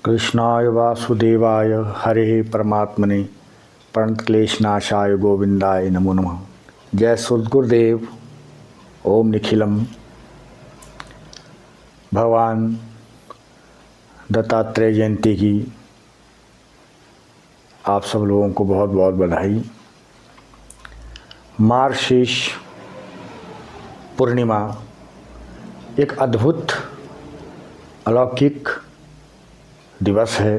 कृष्णाय वासुदेवाय हरे परमात्मने प्रणतक्लेशनाशाय गोविंदाय नमो नमः। जय सद्गुरुदेव। ओम निखिलम। भगवान दत्तात्रेय जयंती की आप सब लोगों को बहुत बहुत बधाई। मार्गशीर्ष पूर्णिमा एक अद्भुत अलौकिक दिवस है,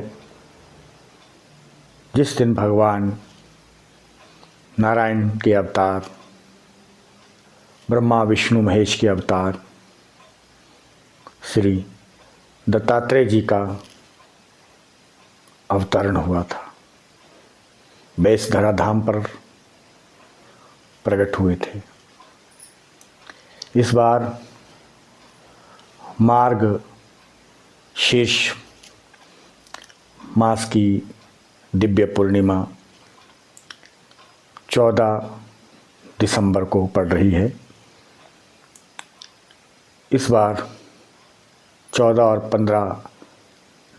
जिस दिन भगवान नारायण के अवतार, ब्रह्मा विष्णु महेश के अवतार श्री दत्तात्रेय जी का अवतरण हुआ था। बेसधरा धाम पर प्रकट हुए थे। इस बार मार्ग शीर्ष मास की दिव्य पूर्णिमा 14 दिसंबर को पड़ रही है। इस बार 14 और 15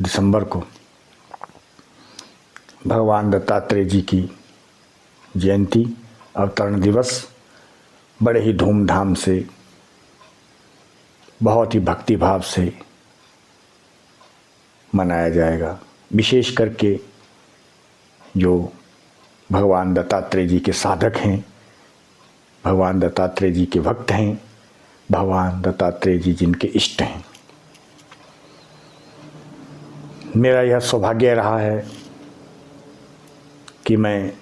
दिसंबर को भगवान दत्तात्रेय जी की जयंती, अवतरण दिवस बड़े ही धूमधाम से, बहुत ही भक्तिभाव से मनाया जाएगा। विशेष करके जो भगवान दत्तात्रेय जी के साधक हैं, भगवान दत्तात्रेय जी के भक्त हैं, भगवान दत्तात्रेय जी जिनके इष्ट हैं। मेरा यह सौभाग्य रहा है कि मैं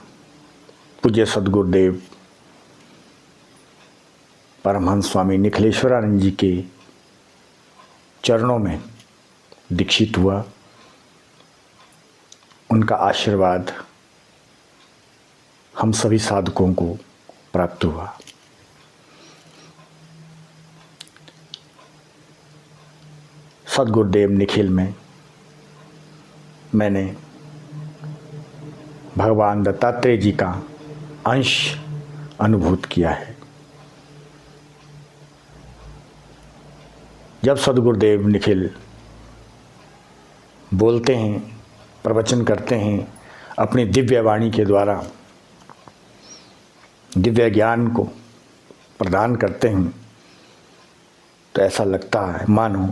पूज्य सद्गुरुदेव परमहंस स्वामी निखिलेश्वरानंद जी के चरणों में दीक्षित हुआ। उनका आशीर्वाद हम सभी साधकों को प्राप्त हुआ। सद्गुरुदेव निखिल में मैंने भगवान दत्तात्रेय जी का अंश अनुभूत किया है। जब सद्गुरुदेव निखिल बोलते हैं, प्रवचन करते हैं, अपनी दिव्य वाणी के द्वारा दिव्य ज्ञान को प्रदान करते हैं, तो ऐसा लगता है मानो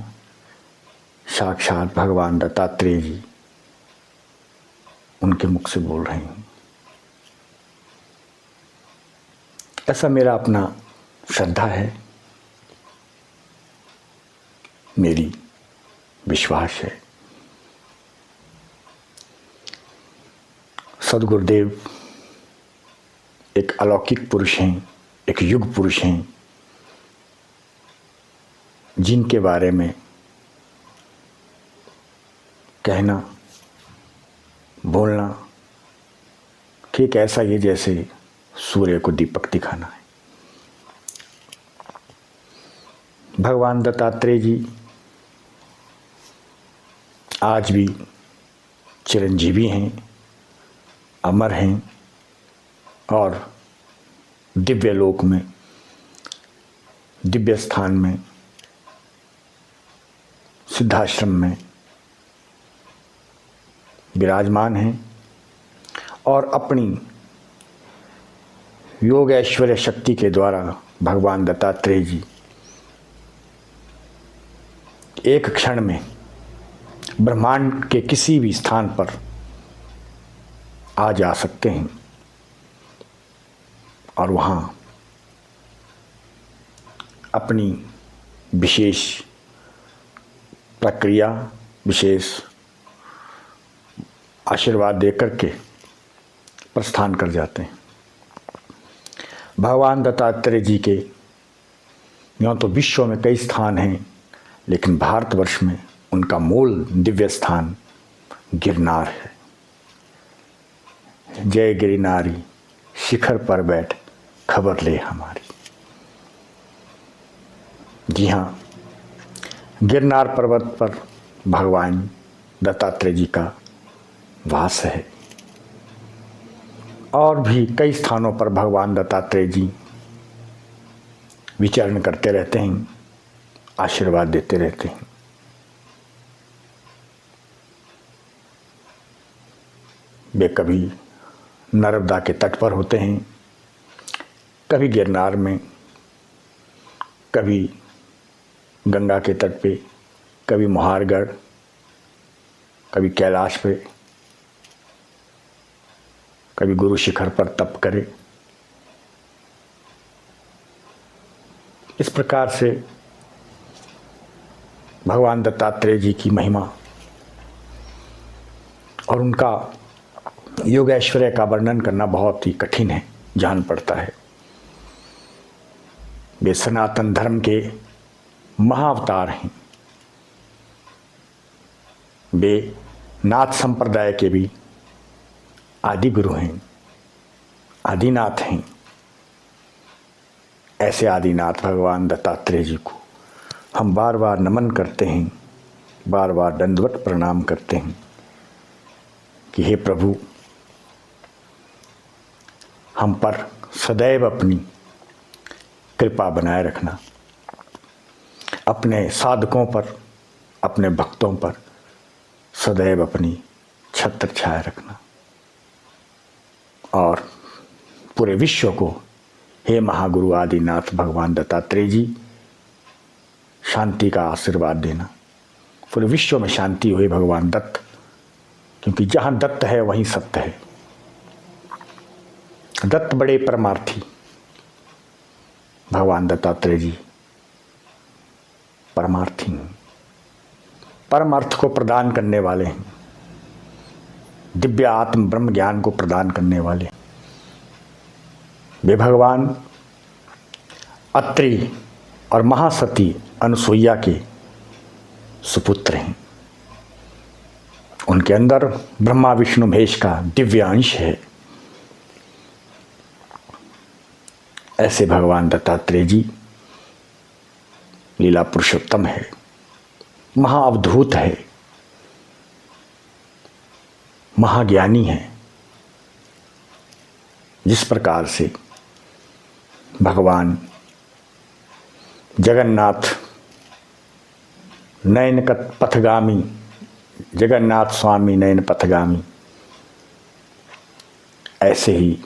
साक्षात भगवान दत्तात्रेय जी उनके मुख से बोल रहे हैं। ऐसा मेरा अपना श्रद्धा है, मेरी विश्वास है। सद्गुरुदेव एक अलौकिक पुरुष हैं, एक युग पुरुष हैं, जिनके बारे में कहना, बोलना ठीक ऐसा ही जैसे सूर्य को दीपक दिखाना है। भगवान दत्तात्रेय जी आज भी चिरंजीवी हैं, अमर हैं और दिव्य लोक में, दिव्य स्थान में, सिद्धाश्रम में विराजमान हैं और अपनी योग ऐश्वर्य शक्ति के द्वारा भगवान दत्तात्रेय जी एक क्षण में ब्रह्मांड के किसी भी स्थान पर आ जा सकते हैं और वहाँ अपनी विशेष प्रक्रिया, विशेष आशीर्वाद देकर के प्रस्थान कर जाते हैं। भगवान दत्तात्रेय जी के यूँ तो विश्व में कई स्थान हैं, लेकिन भारतवर्ष में उनका मूल दिव्य स्थान गिरनार है। जय गिरिनारी शिखर पर बैठ खबर ले हमारी। जी हाँ, गिरनार पर्वत पर भगवान दत्तात्रेय जी का वास है और भी कई स्थानों पर भगवान दत्तात्रेय जी विचरण करते रहते हैं, आशीर्वाद देते रहते हैं। वे कभी नर्मदा के तट पर होते हैं, कभी गिरनार में, कभी गंगा के तट पे, कभी मोहारगढ़, कभी कैलाश पे, कभी गुरु शिखर पर तप करे। इस प्रकार से भगवान दत्तात्रेय जी की महिमा और उनका योग ऐश्वर्य का वर्णन करना बहुत ही कठिन है, जान पड़ता है। वे सनातन धर्म के महाअवतार हैं। वे नाथ संप्रदाय के भी आदि गुरु हैं, आदिनाथ हैं। ऐसे आदिनाथ भगवान दत्तात्रेय जी को हम बार बार नमन करते हैं, बार बार दंडवत प्रणाम करते हैं कि हे प्रभु, हम पर सदैव अपनी कृपा बनाए रखना, अपने साधकों पर, अपने भक्तों पर सदैव अपनी छत्र छाया रखना, और पूरे विश्व को हे महागुरु आदिनाथ भगवान दत्तात्रेय जी शांति का आशीर्वाद देना। पूरे विश्व में शांति हुई भगवान दत्त, क्योंकि जहाँ दत्त है वहीं सत्य है। दत्त बड़े परमार्थी भगवान दत्तात्रेय जी परमार्थी हैं, परम अर्थ को प्रदान करने वाले हैं, दिव्य आत्म ब्रह्म ज्ञान को प्रदान करने वाले। वे भगवान अत्रि और महासती अनुसुईया के सुपुत्र हैं। उनके अंदर ब्रह्मा विष्णु महेश का दिव्य अंश है। ऐसे भगवान दत्तात्रेय जी लीला पुरुषोत्तम है, महाअवधूत है, महाज्ञानी है। जिस प्रकार से भगवान जगन्नाथ नयन पथगामी, जगन्नाथ स्वामी नयन पथगामी, ऐसे ही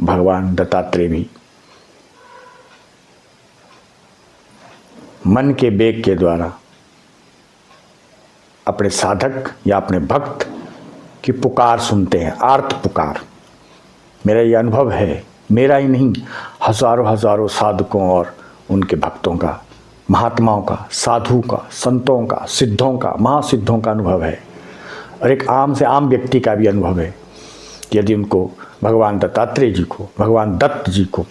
भगवान दत्तात्रेय भी मन के वेग के द्वारा अपने साधक या अपने भक्त की पुकार सुनते हैं, आर्त पुकार। मेरा ये अनुभव है, मेरा ही नहीं, हजारों हजारों साधकों और उनके भक्तों का, महात्माओं का, साधु का, संतों का, सिद्धों का, महासिद्धों का अनुभव है। और एक आम से आम व्यक्ति का भी अनुभव है कि यदि उनको भगवान दत्तात्रेय जी को, भगवान दत्त जी को,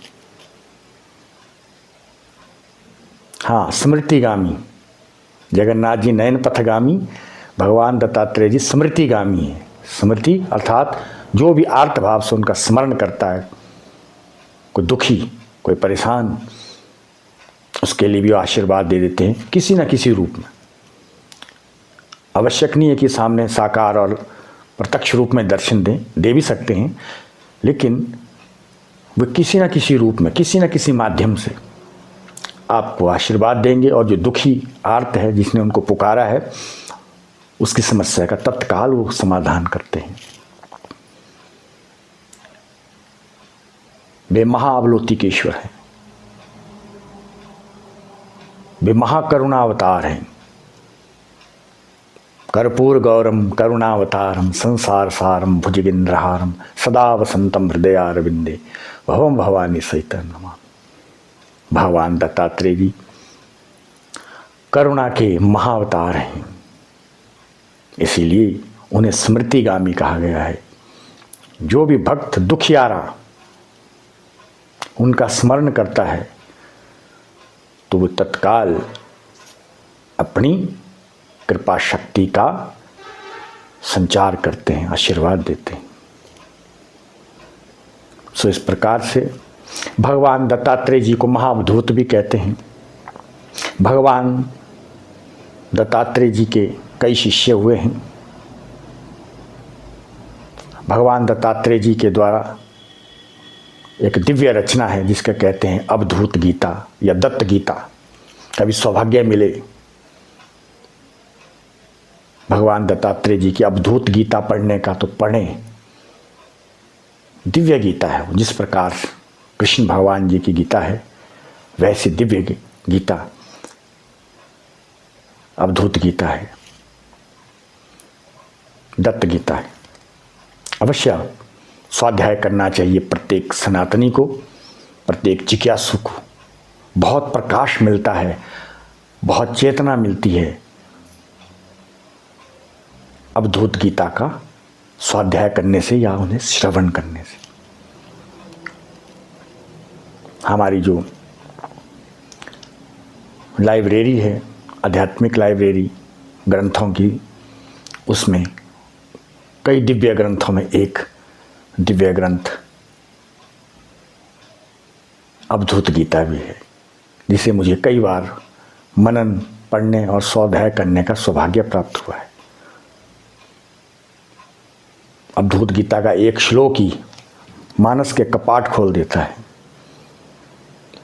हाँ, स्मृतिगामी, जगन्नाथ जी नयन पथगामी, भगवान दत्तात्रेय जी स्मृतिगामी है। स्मृति अर्थात जो भी आर्त भाव से उनका स्मरण करता है, कोई दुखी, कोई परेशान, उसके लिए भी आशीर्वाद दे देते हैं किसी न किसी रूप में। आवश्यक नहीं है कि सामने साकार और प्रत्यक्ष रूप में दर्शन दें, दे भी सकते हैं, लेकिन वे किसी न किसी रूप में, किसी न किसी माध्यम से आपको आशीर्वाद देंगे। और जो दुखी आर्त है, जिसने उनको पुकारा है, उसकी समस्या का तत्काल वो समाधान करते हैं। वे महाअवलोकितेश्वर हैं, वे महाकरुणावतार हैं। कर्पूर गौरम करुणावतारम संसार सारम भुजगेंद्रहारम सदा वसंतम हृदयारविंदे भवम भवानी सहित नमामि। भगवान दत्तात्रेय जी करुणा के महाअवतार हैं, इसीलिए उन्हें स्मृतिगामी कहा गया है। जो भी भक्त दुखियारा उनका स्मरण करता है तो वो तत्काल अपनी कृपा शक्ति का संचार करते हैं, आशीर्वाद देते हैं। सो इस प्रकार से भगवान दत्तात्रेय जी को महाअवधूत भी कहते हैं। भगवान दत्तात्रेय जी के कई शिष्य हुए हैं। भगवान दत्तात्रेय जी के द्वारा एक दिव्य रचना है जिसका कहते हैं अवधूत गीता या दत्त गीता। कभी सौभाग्य मिले भगवान दत्तात्रेय जी की अवधूत गीता पढ़ने का तो पढ़ें, दिव्य गीता है वो। जिस प्रकार कृष्ण भगवान जी की गीता है वैसी दिव्य गीता अवधूत गीता है, दत्त गीता है। अवश्य स्वाध्याय करना चाहिए प्रत्येक सनातनी को, प्रत्येक जिज्ञासु को। बहुत प्रकाश मिलता है, बहुत चेतना मिलती है अवधूत गीता का स्वाध्याय करने से या उन्हें श्रवण करने से। हमारी जो लाइब्रेरी है, आध्यात्मिक लाइब्रेरी ग्रंथों की, उसमें कई दिव्य ग्रंथों में एक दिव्य ग्रंथ अवधूत गीता भी है, जिसे मुझे कई बार मनन पढ़ने और स्वाध्याय करने का सौभाग्य प्राप्त हुआ है। अवधूत गीता का एक श्लोक ही मानस के कपाट खोल देता है,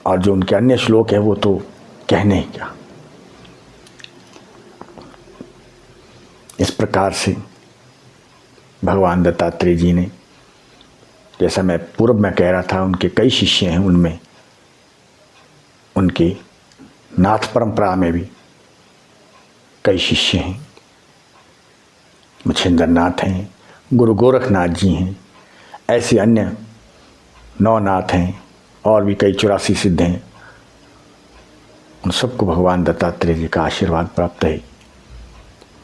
और जो उनके अन्य श्लोक है वो तो कहने ही क्या। इस प्रकार से भगवान दत्तात्रेय जी ने, जैसा मैं पूर्व में कह रहा था, उनके कई शिष्य हैं, उनमें उनके नाथ परंपरा में भी कई शिष्य हैं। मच्छिंद्र नाथ हैं, गुरु गोरखनाथ जी हैं, ऐसे अन्य नवनाथ हैं, और भी कई 84 सिद्ध हैं। उन सबको भगवान दत्तात्रेय जी का आशीर्वाद प्राप्त है,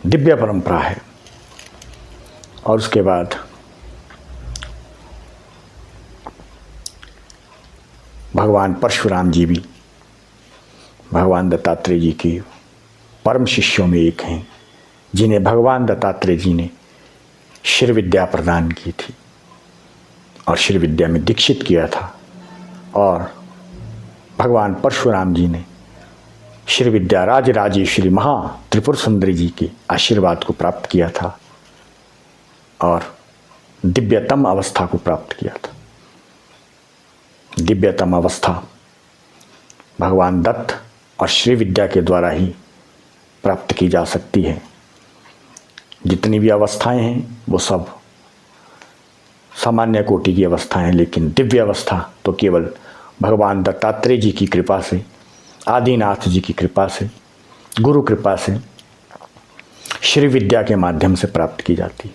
दिव्य परंपरा है। और उसके बाद भगवान परशुराम जी भी भगवान दत्तात्रेय जी के परम शिष्यों में एक हैं, जिन्हें भगवान दत्तात्रेय जी ने श्री विद्या प्रदान की थी और श्री विद्या में दीक्षित किया था। और भगवान परशुराम जी ने श्री विद्या राजराजेश्वरी महा त्रिपुर सुंदरी जी के आशीर्वाद को प्राप्त किया था और दिव्यतम अवस्था को प्राप्त किया था। दिव्यतम अवस्था भगवान दत्त और श्री विद्या के द्वारा ही प्राप्त की जा सकती है। जितनी भी अवस्थाएं हैं वो सब सामान्य कोटि की अवस्थाएं हैं, लेकिन दिव्य अवस्था तो केवल भगवान दत्तात्रेय जी की कृपा से, आदिनाथ जी की कृपा से, गुरु कृपा से, श्री विद्या के माध्यम से प्राप्त की जाती है।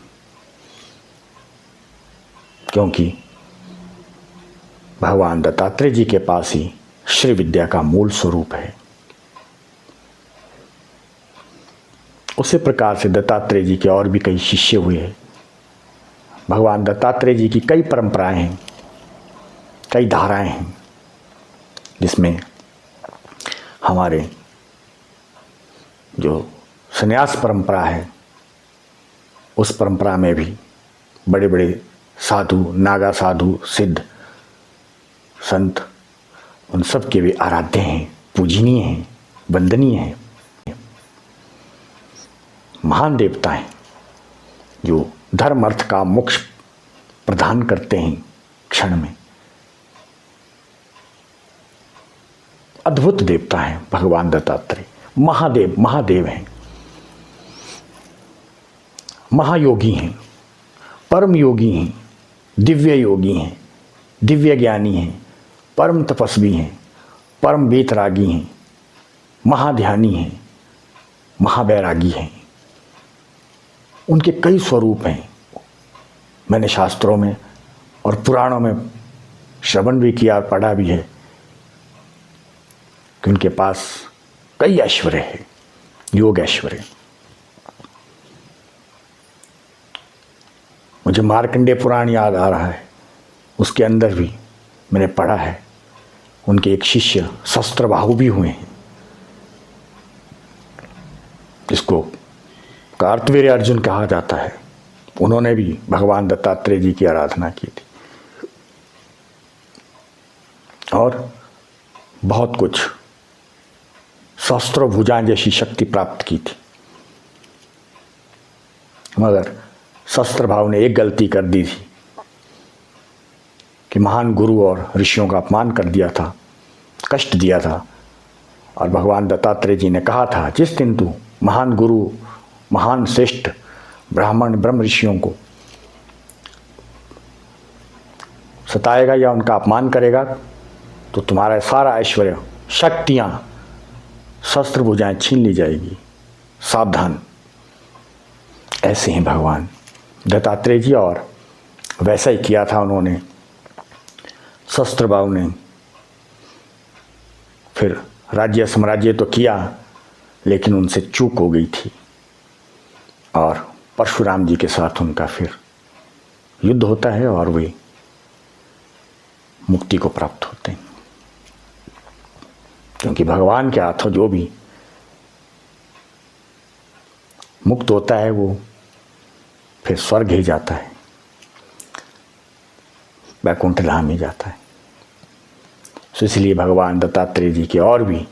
क्योंकि भगवान दत्तात्रेय जी के पास ही श्री विद्या का मूल स्वरूप है। उसी प्रकार से दत्तात्रेय जी के और भी कई शिष्य हुए हैं। भगवान दत्तात्रेय जी की कई परंपराएं हैं, कई धाराएं हैं, जिसमें हमारे जो संन्यास परंपरा है, उस परंपरा में भी बड़े बड़े साधु, नागा साधु, सिद्ध, संत, उन सब के भी आराध्य हैं, पूजनीय हैं, वंदनीय हैं, महान देवता हैं, जो धर्म अर्थ का मोक्ष प्रदान करते हैं क्षण में। अद्भुत देवता हैं भगवान दत्तात्रेय। महादेव, महादेव हैं, महायोगी हैं, परम योगी हैं, दिव्य योगी हैं, दिव्य ज्ञानी हैं, परम तपस्वी हैं, परम वेतरागी हैं, महाध्यानी हैं, महावैरागी हैं। उनके कई स्वरूप हैं। मैंने शास्त्रों में और पुराणों में श्रवण भी किया, पढ़ा भी है कि उनके पास कई ऐश्वर्य है, योग ऐश्वर्य। मुझे मार्कंडेय पुराण याद आ रहा है, उसके अंदर भी मैंने पढ़ा है उनके एक शिष्य शस्त्रबाहु भी हुए हैं, जिसको कार्तवीर्य अर्जुन कहा जाता है। उन्होंने भी भगवान दत्तात्रेय जी की आराधना की थी और बहुत कुछ शस्त्रभुजा जैसी शक्ति प्राप्त की थी। मगर शस्त्र भाव ने एक गलती कर दी थी कि महान गुरु और ऋषियों का अपमान कर दिया था, कष्ट दिया था। और भगवान दत्तात्रेय जी ने कहा था, जिस दिन तू महान गुरु, महान श्रेष्ठ ब्राह्मण ब्रह्म ऋषियों को सताएगा या उनका अपमान करेगा तो तुम्हारा सारा ऐश्वर्य, शक्तियाँ, शस्त्र भुजाएं छीन ली जाएगी, सावधान। ऐसे हैं भगवान दत्तात्रेय जी, और वैसा ही किया था उन्होंने। सहस्त्रबाहु ने फिर राज्य साम्राज्य तो किया, लेकिन उनसे चूक हो गई थी, और परशुराम जी के साथ उनका फिर युद्ध होता है और वे मुक्ति को प्राप्त होते हैं। क्योंकि भगवान के हाथों जो भी मुक्त होता है वो फिर स्वर्ग ही जाता है, वैकुंठ धाम ही जाता है। तो इसलिए भगवान दत्तात्रेय जी के और भी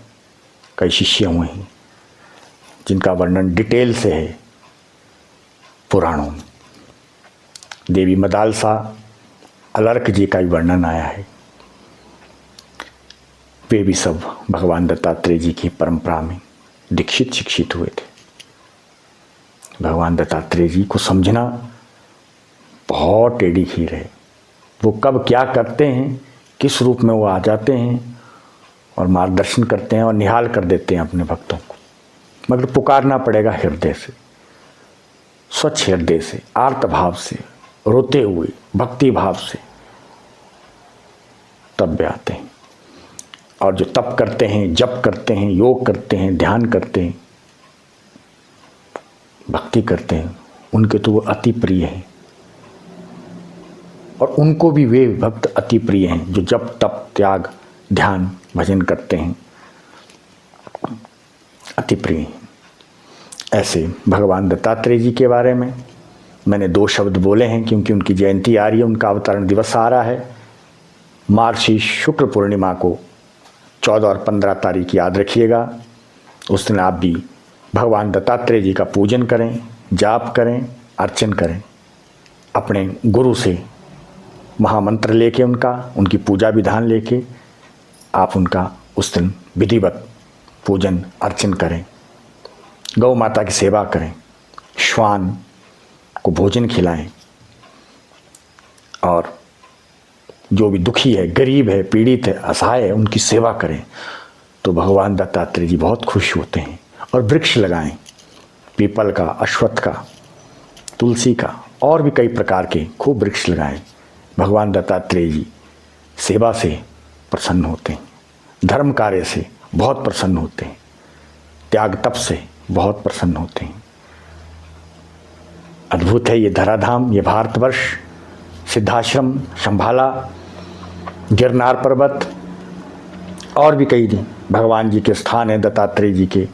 कई शिष्य हुए हैं जिनका वर्णन डिटेल से है पुराणों में। देवी मदालसा अलर्क जी का भी वर्णन आया है। वे भी सब भगवान दत्तात्रेय जी की परंपरा में दीक्षित शिक्षित हुए थे। भगवान दत्तात्रेय जी को समझना बहुत टेढ़ी खीर है। वो कब क्या करते हैं, किस रूप में वो आ जाते हैं और मार्गदर्शन करते हैं और निहाल कर देते हैं अपने भक्तों को, मगर पुकारना पड़ेगा हृदय से, स्वच्छ हृदय से, आर्त भाव से, रोते हुए भक्ति भाव से, तब वे आते हैं। और जो तप करते हैं, जप करते हैं, योग करते हैं, ध्यान करते हैं, भक्ति करते हैं, उनके तो वो अति प्रिय हैं। और उनको भी वे भक्त अति प्रिय हैं जो जप तप त्याग ध्यान भजन करते हैं, अति प्रिय हैं। ऐसे भगवान दत्तात्रेय जी के बारे में मैंने 2 शब्द बोले हैं, क्योंकि उनकी जयंती आ रही है, उनका अवतरण दिवस आ रहा है। मार्गशीर्ष शुक्ल पूर्णिमा को 14 और 15 तारीख याद रखिएगा। उस दिन आप भी भगवान दत्तात्रेय जी का पूजन करें, जाप करें, अर्चन करें। अपने गुरु से महामंत्र लेके उनकी पूजा विधान लेके आप उनका उस दिन विधिवत पूजन अर्चन करें। गौ माता की सेवा करें, श्वान को भोजन खिलाएं, और जो भी दुखी है, गरीब है, पीड़ित है, असहाय है, उनकी सेवा करें। तो भगवान दत्तात्रेय जी बहुत खुश होते हैं। और वृक्ष लगाएं, पीपल का, अश्वत्थ का, तुलसी का, और भी कई प्रकार के खूब वृक्ष लगाएं। भगवान दत्तात्रेय जी सेवा से प्रसन्न होते हैं, धर्म कार्य से बहुत प्रसन्न होते हैं, त्याग तप से बहुत प्रसन्न होते हैं। अद्भुत है ये धराधाम, ये भारतवर्ष। सिद्धाश्रम, शंभाला, गिरनार पर्वत और भी कई भगवान जी के स्थान हैं, दत्तात्रेय जी के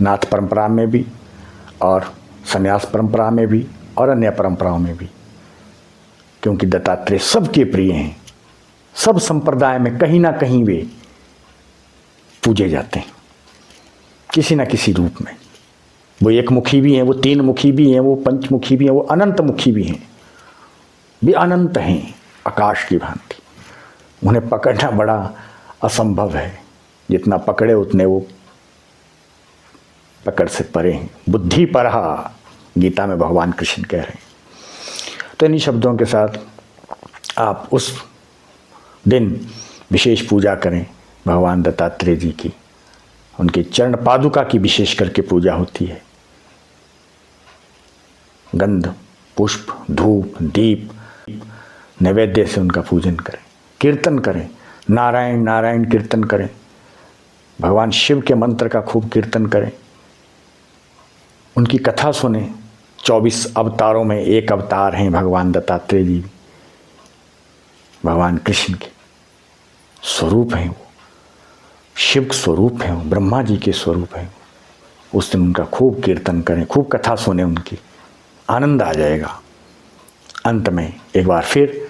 नाथ परंपरा में भी और संन्यास परंपरा में भी और अन्य परंपराओं में भी। क्योंकि दत्तात्रेय सबके प्रिय हैं, सब संप्रदाय में कहीं ना कहीं वे पूजे जाते हैं किसी न किसी रूप में। वो एक मुखी भी हैं, वो 3 मुखी भी हैं, वो पंचमुखी भी हैं, वो अनंत मुखी भी हैं, वे अनंत हैं आकाश की भांति। उन्हें पकड़ना बड़ा असंभव है, जितना पकड़े उतने वो पकड़ से परे हैं। बुद्धि परहा, गीता में भगवान कृष्ण कह रहे हैं। तो इन्हीं शब्दों के साथ आप उस दिन विशेष पूजा करें भगवान दत्तात्रेय जी की। उनके चरण पादुका की विशेष करके पूजा होती है। गंध, पुष्प, धूप, दीप, नैवेद्य से उनका पूजन करें, कीर्तन करें, नारायण नारायण कीर्तन करें, भगवान शिव के मंत्र का खूब कीर्तन करें, उनकी कथा सुने। 24 अवतारों में एक अवतार हैं भगवान दत्तात्रेय जी, भगवान कृष्ण के स्वरूप हैं, वो शिव स्वरूप हैं, वो ब्रह्मा जी के स्वरूप हैं। उस दिन उनका खूब कीर्तन करें, खूब कथा सुने, उनकी आनंद आ जाएगा। अंत में एक बार फिर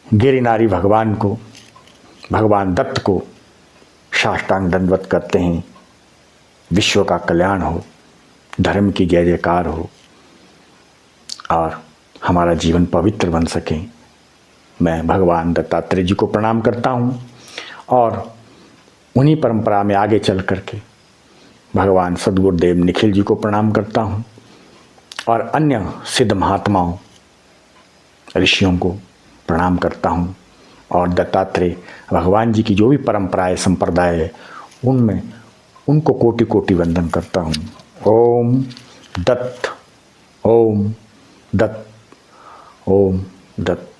गिरिनारी भगवान को, भगवान दत्त को साष्टांग दंडवत करते हैं। विश्व का कल्याण हो, धर्म की जय जयकार हो और हमारा जीवन पवित्र बन सके। मैं भगवान दत्तात्रेय जी को प्रणाम करता हूँ और उन्हीं परंपरा में आगे चल करके भगवान सद्गुरुदेव निखिल जी को प्रणाम करता हूँ और अन्य सिद्ध महात्माओं, ऋषियों को प्रणाम करता हूँ। और दत्तात्रेय भगवान जी की जो भी परंपराएं संप्रदाय है उनमें उनको कोटि कोटि वंदन करता हूँ। ओम दत्त, ओम दत्त, ओम दत्त।